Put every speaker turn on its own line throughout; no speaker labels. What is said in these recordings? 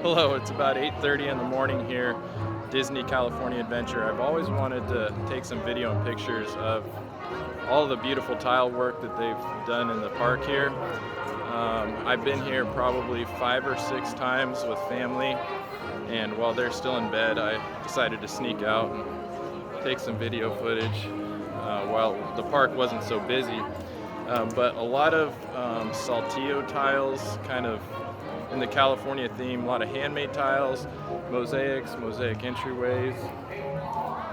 Hello, it's about 8:30 in the morning here, Disney California Adventure. I've always wanted to take some video and pictures of all the beautiful tile work that they've done in the park here. I've been here probably 5 or 6 times with family, and while they're still in bed, I decided to sneak out and take some video footage while the park wasn't so busy. But a lot of saltillo tiles, kind of in the California theme, a lot of handmade tiles, mosaic entryways,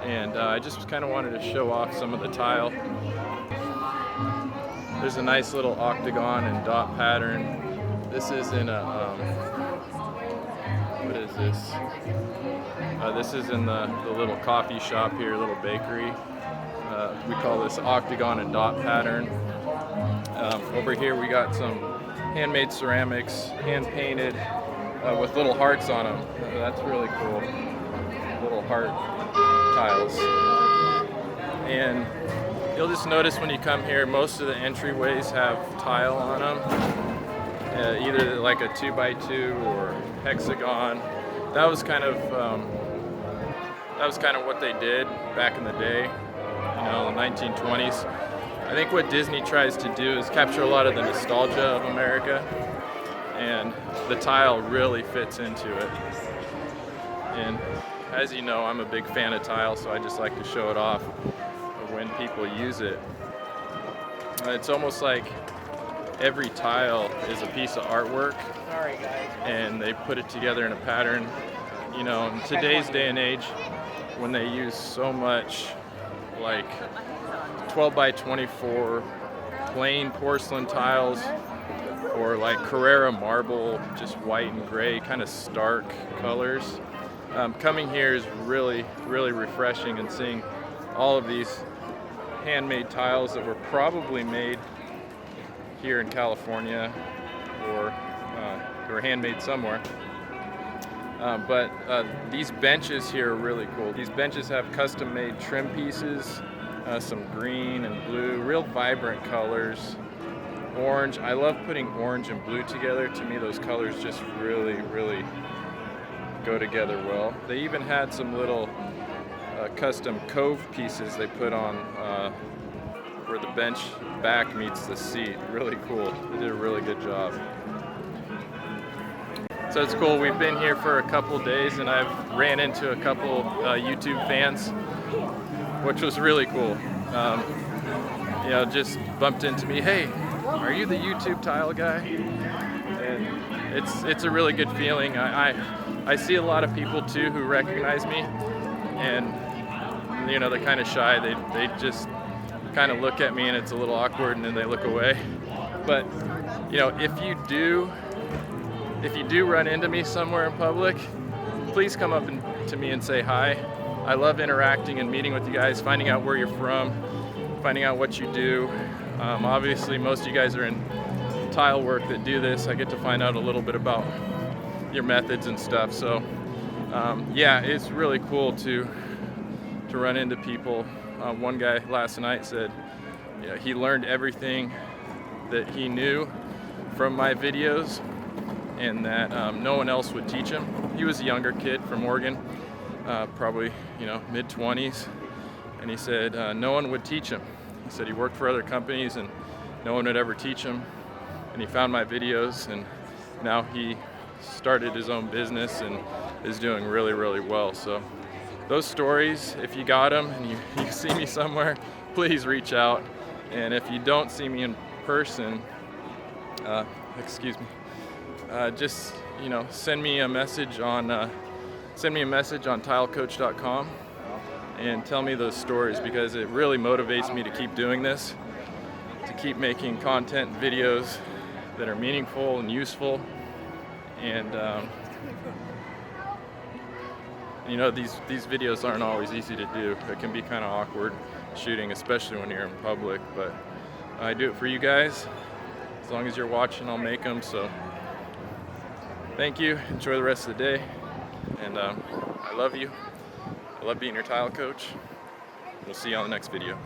and I just kind of wanted to show off some of the tile. There's a nice little octagon and dot pattern. This is in a, what is this? This is in the little coffee shop here, little bakery. We call this octagon and dot pattern. Over here we got some handmade ceramics, hand painted with little hearts on them. That's really cool. Little heart tiles. And you'll just notice when you come here, most of the entryways have tile on them, either like a 2x2 or hexagon. That was kind of what they did back in the day, in the 1920s. I think what Disney tries to do is capture a lot of the nostalgia of America, and the tile really fits into it. And as you know, I'm a big fan of tile, so I just like to show it off when people use it. It's almost like every tile is a piece of artwork, and they put it together in a pattern. In today's day and age, when they use so much like 12 by 24 plain porcelain tiles, or like Carrara marble, just white and gray, kind of stark colors. Coming here is really, really refreshing, and seeing all of these handmade tiles that were probably made here in California, or they were handmade somewhere. But these benches here are really cool. These benches have custom-made trim pieces, some green and blue, real vibrant colors. Orange, I love putting orange and blue together. To me, those colors just really, really go together well. They even had some little custom cove pieces they put on where the bench back meets the seat. Really cool. They did a really good job. So it's cool. We've been here for a couple days, and I've ran into a couple YouTube fans, which was really cool. Just bumped into me. Hey, are you the YouTube tile guy? And it's a really good feeling. I see a lot of people too who recognize me, and they're kind of shy. They just kind of look at me, and it's a little awkward, and then they look away. But if you do run into me somewhere in public, please come up to me and say hi. I love interacting and meeting with you guys, finding out where you're from, finding out what you do. Obviously, most of you guys are in tile work that do this. I get to find out a little bit about your methods and stuff. So, it's really cool to run into people. One guy last night said he learned everything that he knew from my videos, and that no one else would teach him. He was a younger kid from Oregon, probably mid-20s, and he said no one would teach him. He said he worked for other companies and no one would ever teach him, and he found my videos, and now he started his own business and is doing really, really well. So those stories, if you got them and you see me somewhere, please reach out. And if you don't see me in person, just send me a message on tilecoach.com and tell me those stories, because it really motivates me to keep doing this, to keep making content and videos that are meaningful and useful. And these videos aren't always easy to do. It can be kind of awkward shooting, especially when you're in public, but I do it for you guys. As long as you're watching, I'll make them. So thank you. Enjoy the rest of the day. And I love you. I love being your tile coach. We'll see you on the next video.